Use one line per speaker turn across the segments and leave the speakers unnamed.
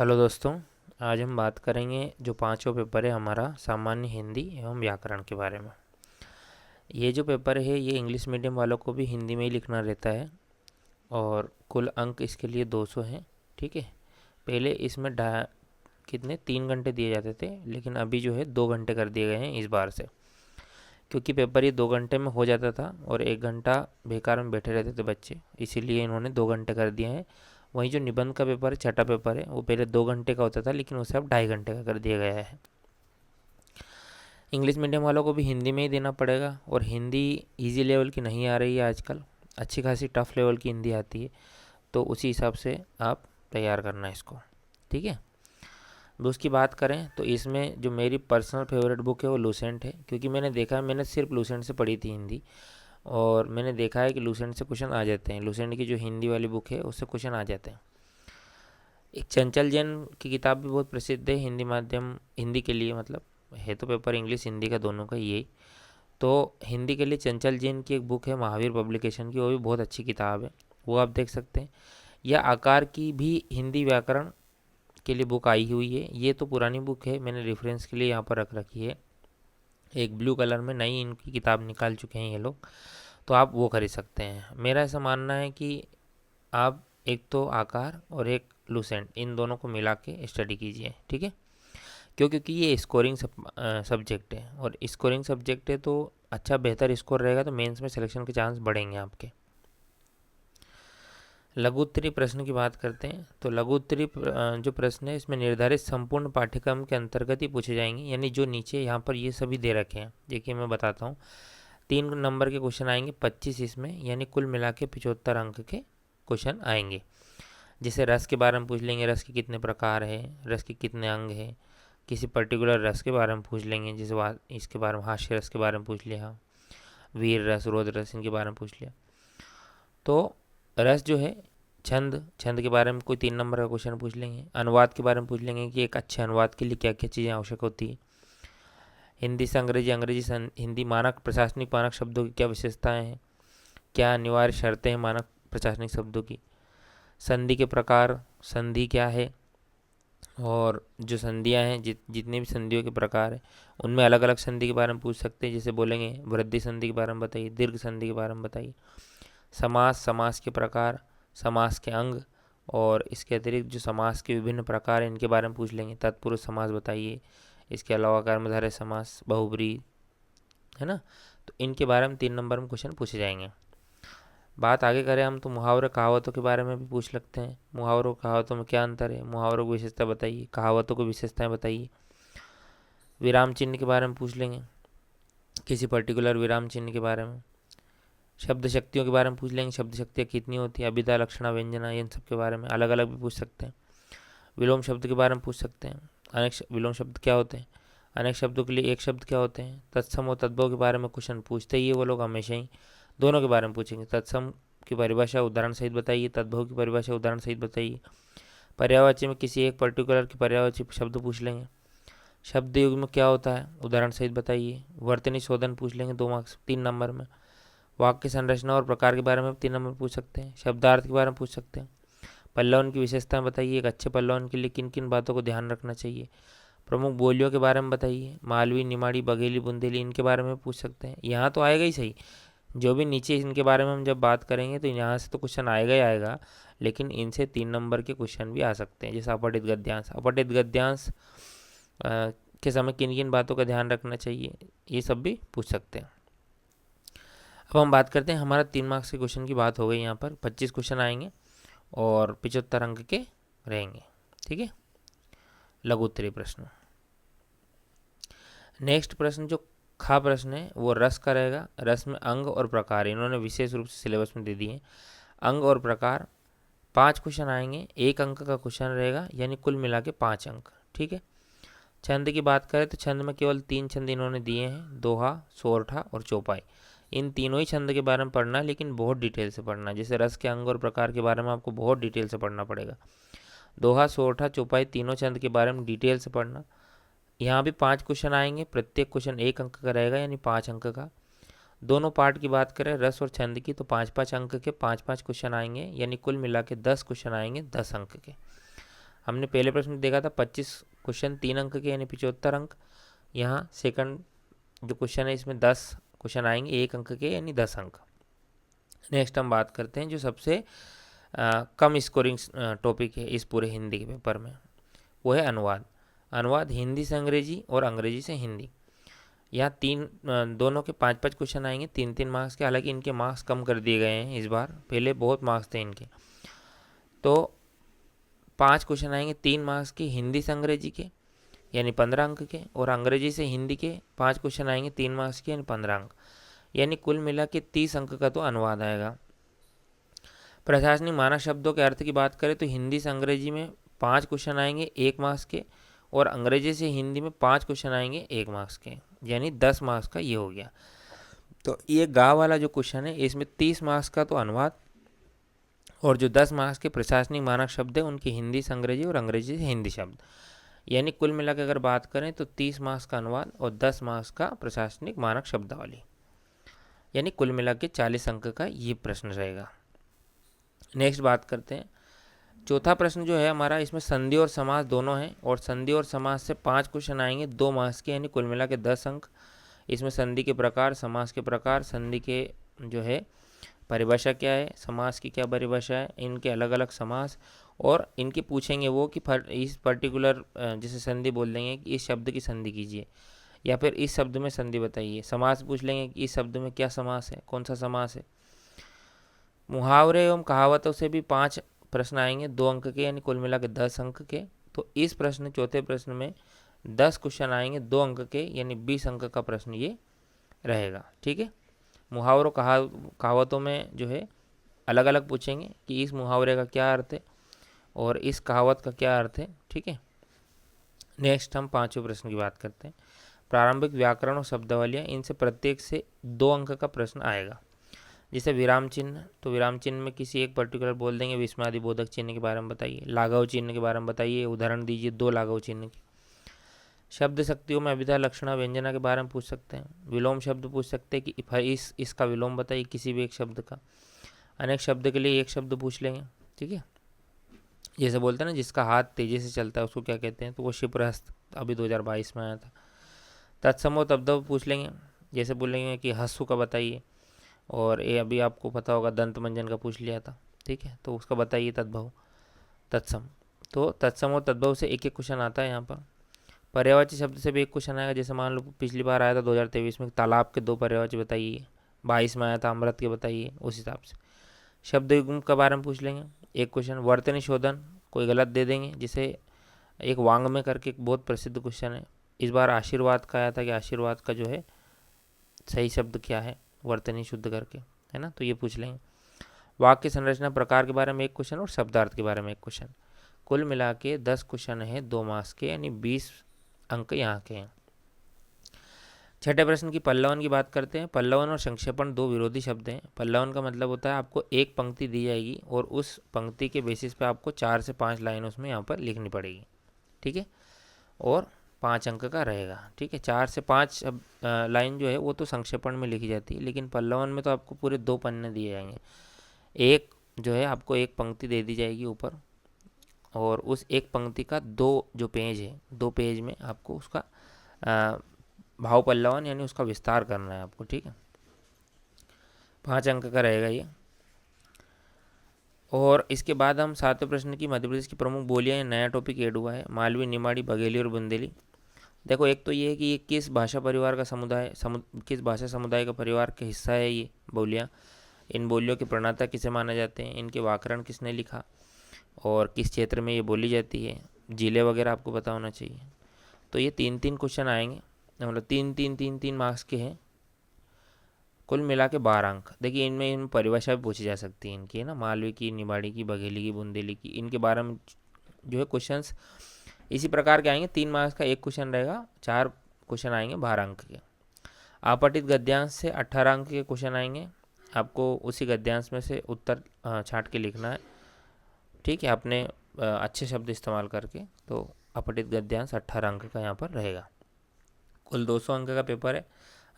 Hello दोस्तों। आज हम बात करेंगे जो पांचों पेपर है हमारा सामान्य हिंदी एवं व्याकरण के बारे में। ये जो पेपर है ये इंग्लिश मीडियम वालों को भी हिंदी में ही लिखना रहता है और कुल अंक इसके लिए 200 हैं। ठीक है। पहले इसमें कितने 3 घंटे दिए जाते थे, लेकिन अभी जो है 2 घंटे कर दिए गए हैं इस बार से, क्योंकि पेपर ये 2 घंटे में हो जाता था और 1 घंटा बेकार में बैठे रहते थे बच्चे, इसीलिए इन्होंने 2 घंटे कर दिए हैं। वहीं जो निबंध का पेपर है, छठा पेपर है, वो पहले 2 घंटे का होता था, लेकिन उसे अब 2.5 घंटे का कर दिया गया है। इंग्लिश मीडियम वालों को भी हिंदी में ही देना पड़ेगा, और हिंदी इजी लेवल की नहीं आ रही है आजकल, अच्छी खासी टफ लेवल की हिंदी आती है, तो उसी हिसाब से आप तैयार करना है इसको। ठीक है। अब उसकी बात करें तो इसमें जो मेरी पर्सनल फेवरेट बुक है वो लूसेंट है, क्योंकि मैंने देखा है, मैंने सिर्फ लूसेंट से पढ़ी थी हिंदी, और मैंने देखा है कि लूसेंट से क्वेश्चन आ जाते हैं। लूसेंट की जो हिंदी वाली बुक है उससे क्वेश्चन आ जाते हैं। एक चंचल जैन की किताब भी बहुत प्रसिद्ध है हिंदी माध्यम, हिंदी के लिए, मतलब है तो पेपर इंग्लिश हिंदी का दोनों का यही। तो हिंदी के लिए चंचल जैन की एक बुक है महावीर पब्लिकेशन की, वो भी बहुत अच्छी किताब है, वो आप देख सकते हैं। या आकार की भी हिंदी व्याकरण के लिए बुक आई हुई है, ये तो पुरानी बुक है, मैंने रेफरेंस के लिए यहाँ पर रख रखी है। एक ब्लू कलर में नई इनकी किताब निकाल चुके हैं ये लोग, तो आप वो खरीद सकते हैं। मेरा ऐसा मानना है कि आप एक तो आकार और एक लूसेंट, इन दोनों को मिला के स्टडी कीजिए। ठीक है। क्योंकि ये स्कोरिंग सब्जेक्ट है, और स्कोरिंग सब्जेक्ट है तो अच्छा बेहतर स्कोर रहेगा तो मेंस में सिलेक्शन के चांस बढ़ेंगे आपके। लघु उत्तरीय प्रश्न की बात करते हैं तो लघु उत्तरीय जो प्रश्न है इसमें निर्धारित संपूर्ण पाठ्यक्रम के अंतर्गत ही पूछे जाएंगे, यानी जो नीचे यहाँ पर ये सभी दे रखे हैं, देखिए मैं बताता हूँ। 3 नंबर के क्वेश्चन आएंगे 25 इसमें, यानी कुल मिला के 75 अंक के क्वेश्चन आएंगे। जैसे रस के बारे में पूछ लेंगे, रस के कितने प्रकार है, रस के कितने अंग है। किसी पर्टिकुलर रस के बारे में पूछ लेंगे, जैसे इसके बारे में हास्य रस के बारे में पूछ लिया, वीर रस, रोद रस, इनके बारे में पूछ लिया। तो रस जो है, छंद, छंद के बारे में कोई 3 नंबर का क्वेश्चन पूछ लेंगे। अनुवाद के बारे में पूछ लेंगे कि एक अच्छे अनुवाद के लिए क्या क्या चीज़ें आवश्यक होती है। हिंदी से अंग्रेजी, अंग्रेजी से हिंदी, मानक प्रशासनिक मानक शब्दों की क्या विशेषताएं हैं, क्या अनिवार्य शर्तें हैं मानक प्रशासनिक शब्दों की। संधि के प्रकार, संधि क्या है, और जो संधियां हैं, जितने भी संधियों के प्रकार हैं उनमें अलग अलग संधि के बारे में पूछ सकते हैं। जैसे बोलेंगे वृद्धि संधि के बारे में बताइए, दीर्घ संधि के बारे में बताइए। समास, समास के प्रकार, समास के अंग, और इसके अतिरिक्त जो समास के विभिन्न प्रकार हैं इनके बारे में पूछ लेंगे। तत्पुरुष समास बताइए, इसके अलावा कर्मधारय समास, बहुब्रीहि, है ना। तो इनके बारे में 3 नंबर में क्वेश्चन पूछे जाएंगे। बात आगे करें हम तो मुहावरे कहावतों के बारे में भी पूछ लगते हैं। मुहावरों कहावतों में क्या अंतर है, मुहावरों की विशेषता बताइए, कहावतों की विशेषताएं बताइए। विराम चिन्ह के बारे में पूछ लेंगे, किसी पर्टिकुलर विराम चिन्ह के बारे में। शब्द शक्तियों के बारे में पूछ लेंगे, शब्द शक्तियाँ कितनी होती है, अभिधा, लक्षणा, व्यंजना, इन सब के बारे में अलग अलग भी पूछ सकते हैं। विलोम शब्द के बारे में पूछ सकते हैं, अनेक विलोम शब्द क्या होते हैं, अनेक शब्दों के लिए एक शब्द क्या होते हैं। तत्सम और तद्भव के बारे में क्वेश्चन पूछते ही है वो लोग हमेशा ही, दोनों के बारे में पूछेंगे। तत्सम की परिभाषा उदाहरण सहित बताइए, तद्भव की परिभाषा उदाहरण सहित बताइए। पर्यायवाची में किसी एक पर्टिकुलर की पर्यायवाची शब्द पूछ लेंगे। शब्द युग में क्या होता है, उदाहरण सहित बताइए। वर्तनी शोधन पूछ लेंगे 2 मार्क्स 3 नंबर में। वाक्य संरचना और प्रकार के बारे में 3 नंबर पूछ सकते हैं। शब्दार्थ के बारे में पूछ सकते हैं। पल्लवन की विशेषताएं बताइए, एक अच्छे पल्लवन के लिए किन किन बातों को ध्यान रखना चाहिए। प्रमुख बोलियों के बारे में बताइए, मालवी, निमाड़ी, बघेली, बुंदेली, इनके बारे में पूछ सकते हैं। यहाँ तो आएगा ही सही, जो भी नीचे इनके बारे में हम जब बात करेंगे तो यहाँ से तो क्वेश्चन आएगा ही आएगा, लेकिन इनसे 3 नंबर के क्वेश्चन भी आ सकते हैं। जैसे अपठित गद्यांश, अपठित गद्यांश के समय किन किन बातों का ध्यान रखना चाहिए, ये सब भी पूछ सकते हैं। अब हम बात करते हैं, हमारा 3 मार्क्स के क्वेश्चन की बात हो गई। यहाँ पर 25 क्वेश्चन आएंगे और 75 अंक के रहेंगे। ठीक है। लघु उत्तरीय प्रश्न। नेक्स्ट प्रश्न जो खा प्रश्न है वो रस का रहेगा। रस में अंग और प्रकार इन्होंने विशेष रूप से सिलेबस में दे दिए। अंग और प्रकार 5 क्वेश्चन आएंगे, 1 अंक का क्वेश्चन रहेगा, यानी कुल मिला के 5 अंक। ठीक है। छंद की बात करें तो छंद में केवल 3 छंद इन्होंने दिए हैं, दोहा, सोरठा और चौपाई। इन तीनों ही छंद के बारे में पढ़ना है, लेकिन बहुत डिटेल से पढ़ना है। जैसे रस के अंग और प्रकार के बारे में आपको बहुत डिटेल से पढ़ना पड़ेगा। दोहा, सोरठा, चौपाई, तीनों छंद के बारे में डिटेल से पढ़ना। यहाँ भी 5 क्वेश्चन आएंगे, प्रत्येक क्वेश्चन 1 अंक का रहेगा, यानी 5 अंक का। दोनों पार्ट की बात करें रस और छंद की तो 5-5 अंक के 5-5 क्वेश्चन आएंगे, यानी कुल मिला के 10 क्वेश्चन आएंगे 10 अंक के। हमने पहले प्रश्न में देखा था 25 क्वेश्चन 3 अंक के यानी 75 अंक। यहाँ सेकंड जो क्वेश्चन है इसमें 10 क्वेश्चन आएंगे 1 अंक के यानी 10 अंक। नेक्स्ट हम बात करते हैं जो सबसे कम स्कोरिंग टॉपिक है इस पूरे हिंदी के पेपर में, वो है अनुवाद। अनुवाद हिंदी से अंग्रेजी और अंग्रेजी से हिंदी। यहाँ दोनों के 5-5 क्वेश्चन आएंगे 3-3 मार्क्स के। हालांकि इनके मार्क्स कम कर दिए गए हैं इस बार, पहले बहुत मार्क्स थे इनके। तो 5 क्वेश्चन आएंगे 3 मार्क्स के हिंदी से अंग्रेजी के यानी 15 अंक के, और अंग्रेजी से हिंदी के 5 क्वेश्चन आएंगे 3 मार्क्स के यानी 15 अंक, यानी कुल मिला के 30 अंक का तो अनुवाद आएगा। प्रशासनिक मानक शब्दों के अर्थ की बात करें तो हिंदी से अंग्रेजी में 5 क्वेश्चन आएंगे 1 मार्क्स के, और अंग्रेजी से हिंदी में 5 क्वेश्चन आएंगे 1 मार्क्स के, यानी 10 मार्क्स का ये हो गया। तो ये गा वाला जो क्वेश्चन है इसमें 30 मार्क्स का तो अनुवाद, और जो 10 मार्क्स के प्रशासनिक मानक शब्द है उनकी हिंदी से अंग्रेजी और अंग्रेजी से हिंदी शब्द, यानी कुल मिला के अगर बात करें तो 30 मार्क्स का अनुवाद और 10 मार्क्स का प्रशासनिक मानक शब्दावली, यानी कुल मिला के 40 अंक का ये प्रश्न रहेगा। नेक्स्ट बात करते हैं चौथा प्रश्न जो है हमारा, इसमें संधि और समास दोनों हैं, और संधि और समास से 5 क्वेश्चन आएंगे 2 मार्क्स के, यानी कुल मिला के 10 अंक। इसमें संधि के प्रकार, समास के प्रकार, संधि के जो है परिभाषा क्या है, समास की क्या परिभाषा है, इनके अलग अलग समास, और इनके पूछेंगे वो कि इस पर्टिकुलर जैसे संधि बोल देंगे कि इस शब्द की संधि कीजिए, या फिर इस शब्द में संधि बताइए। समास पूछ लेंगे कि इस शब्द में क्या समास है, कौन सा समास है। मुहावरे एवं कहावतों से भी 5 प्रश्न आएंगे 2 अंक के, यानी कुल मिला के 10 अंक के। तो इस प्रश्न चौथे प्रश्न में 10 क्वेश्चन आएंगे 2 अंक के, यानी 20 अंक का प्रश्न ये रहेगा। ठीक है, मुहावरों कहावतों में जो है अलग अलग पूछेंगे कि इस मुहावरे का क्या अर्थ है और इस कहावत का क्या अर्थ है। ठीक है, नेक्स्ट हम 5वें प्रश्न की बात करते हैं, प्रारंभिक व्याकरण और शब्दावलियाँ। इनसे प्रत्येक से 2 अंक का प्रश्न आएगा। जैसे विराम चिन्ह, तो विराम चिन्ह में किसी एक पर्टिकुलर बोल देंगे, विस्मयादि बोधक चिन्ह के बारे में बताइए, लाघव चिन्ह के बारे में बताइए, उदाहरण दीजिए 2 लाघव चिन्ह के। शब्द शक्तियों में अभिधा लक्षणा व्यंजना के बारे में पूछ सकते हैं। विलोम शब्द पूछ सकते हैं कि इसका विलोम बताइए किसी भी एक शब्द का। अनेक शब्द के लिए एक शब्द पूछ लेंगे। ठीक है, जैसे बोलते हैं ना जिसका हाथ तेजी से चलता है उसको क्या कहते हैं, तो वो शिप्रहस्त अभी 2022 में आया था। तत्समो तद्भव पूछ लेंगे, जैसे बोलेंगे कि हस्सु का बताइए, और ये अभी आपको पता होगा दंत मंजन का पूछ लिया था। ठीक है, तो उसका बताइए तद्भव तत्सम। तो तत्सम और तद्भव से एक एक क्वेश्चन आता है यहाँ पर। पर्यायवाची शब्द से भी एक क्वेश्चन आएगा, जैसे मान लो पिछली बार आया था 2023 में तालाब के 2 पर्यायवाची बताइए, 22 में आया था अमृत के बताइए, उस हिसाब से। शब्द युग्म के बारे में पूछ लेंगे एक क्वेश्चन। वर्तनी शोधन कोई गलत दे देंगे, जिसे एक वांग में करके एक बहुत प्रसिद्ध क्वेश्चन है। इस बार आशीर्वाद का आया था कि आशीर्वाद का जो है सही शब्द क्या है, वर्तनी शुद्ध करके, है ना, तो ये पूछ लेंगे। वाक्य संरचना प्रकार के बारे में एक क्वेश्चन और शब्दार्थ के बारे में एक क्वेश्चन। कुल मिला के 10 क्वेश्चन है 2 मार्क्स के, यानी 20 अंक यहाँ के हैं। छठे प्रश्न की पल्लवन की बात करते हैं। पल्लवन और संक्षेपण 2 विरोधी शब्द हैं। पल्लवन का मतलब होता है आपको एक पंक्ति दी जाएगी और उस पंक्ति के बेसिस पे आपको 4 से 5 लाइन उसमें यहाँ पर लिखनी पड़ेगी। ठीक है, और 5 अंक का रहेगा। ठीक है, 4 से 5 लाइन जो है वो तो संक्षेपण में लिखी जाती है, लेकिन पल्लवन में तो आपको पूरे 2 पन्ने दिए जाएंगे। एक जो है आपको एक पंक्ति दे दी जाएगी ऊपर, और उस एक पंक्ति का 2 जो पेज है 2 पेज में आपको उसका भाव पल्लवन यानी उसका विस्तार करना है आपको। ठीक है, 5 अंक का रहेगा ये। और इसके बाद हम 7वें प्रश्न की मध्य प्रदेश की प्रमुख बोलियाँ, ये नया टॉपिक ऐड हुआ है, मालवी, निमाड़ी, बघेली और बुंदेली। देखो, एक तो ये है कि ये किस भाषा परिवार का समुदाय किस भाषा समुदाय का परिवार का हिस्सा है ये बोलियाँ। इन बोलियों के प्रणेता किसे माने जाते हैं, इनके व्याकरण किसने लिखा, और किस क्षेत्र में ये बोली जाती है, जिले वगैरह आपको पता होना चाहिए। तो ये 3-3 क्वेश्चन आएंगे, मतलब 3-3 मार्क्स के हैं, कुल मिला के 12 अंक। देखिए, इनमें परिभाषा भी पूछी जा सकती है इनकी, है ना, मालवी की, निमाड़ी की, बघेली की, बुंदेली की, इनके बारे में जो है क्वेश्चंस इसी प्रकार के आएंगे। 3 मार्क्स का एक क्वेश्चन रहेगा, 4 क्वेश्चन आएंगे 12 अंक के। आपटित गद्यांश से 18 अंक के क्वेश्चन आएंगे, आपको उसी गद्यांश में से उत्तर छांट के लिखना है। ठीक है, अपने अच्छे शब्द इस्तेमाल करके। तो अपठित गद्यांश 18 अंक का यहाँ पर रहेगा। कुल 200 अंक का पेपर है,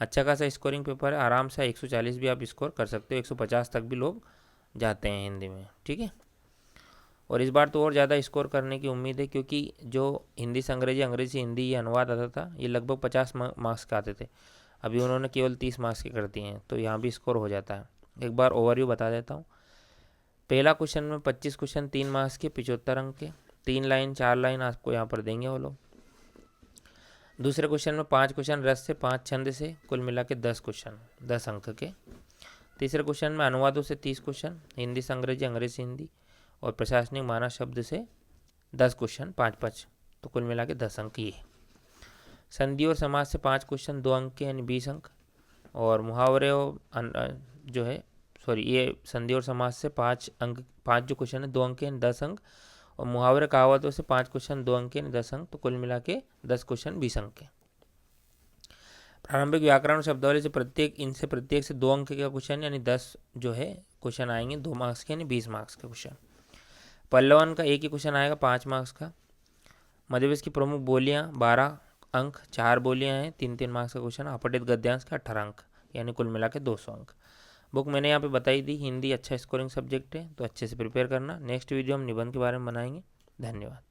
अच्छा खासा स्कोरिंग पेपर है, आराम से 140 भी आप स्कोर कर सकते हो, 150 तक भी लोग जाते हैं हिंदी में। ठीक है, और इस बार तो और ज़्यादा स्कोर करने की उम्मीद है, क्योंकि जो हिंदी से अंग्रेजी, अंग्रेजी से हिंदी ये अनुवाद आता था, ये लगभग 50 मार्क्स के आते थे। अभी उन्होंने केवल 30 मार्क्स के कर दिए हैं, तो यहाँ भी स्कोर हो जाता है। एक बार ओवरव्यू बता देता हूँ। पहला क्वेश्चन में 25 क्वेश्चन 3 मार्क्स के 75 अंक के, 3 लाइन 4 लाइन आपको यहाँ पर देंगे वो लोग। दूसरे क्वेश्चन में 5 क्वेश्चन रस से, 5 छंद से, कुल मिला के 10 क्वेश्चन 10 अंक के। तीसरे क्वेश्चन में अनुवादों से 30 क्वेश्चन, हिंदी से अंग्रेजी, अंग्रेजी से हिंदी और प्रशासनिक मानक शब्द से 10 क्वेश्चन 5-5, तो कुल मिला के 10 अंक ये। संधि और समाज से 5 क्वेश्चन 2 अंक के यानी 20 अंक, और मुहावरे और जो है ये संधि और समाज से 5 अंक, 5 जो क्वेश्चन है 2 अंक के यानी 10 अंक, और मुहावरे कहावतों से 5 क्वेश्चन 2 अंक के यानी 10 अंक, तो कुल मिला के 10 क्वेश्चन 20 अंक के। प्रारंभिक व्याकरण शब्दावली से प्रत्येक से 2 अंक का क्वेश्चन यानी 10 जो है क्वेश्चन आएंगे 2 मार्क्स के यानी 20 मार्क्स के क्वेश्चन। पल्लवन का एक ही क्वेश्चन आएगा 5 मार्क्स का। मध्यप्रदेश की प्रमुख बोलियां 12 अंक, 4 बोलियां हैं 3-3 मार्क्स का क्वेश्चन। अपठित गद्यांश का 18 अंक यानी कुल मिला के 200 अंक। बुक मैंने यहाँ पे बताई दी, हिंदी अच्छा स्कोरिंग सब्जेक्ट है, तो अच्छे से प्रिपेयर करना। नेक्स्ट वीडियो हम निबंध के बारे में बनाएंगे। धन्यवाद।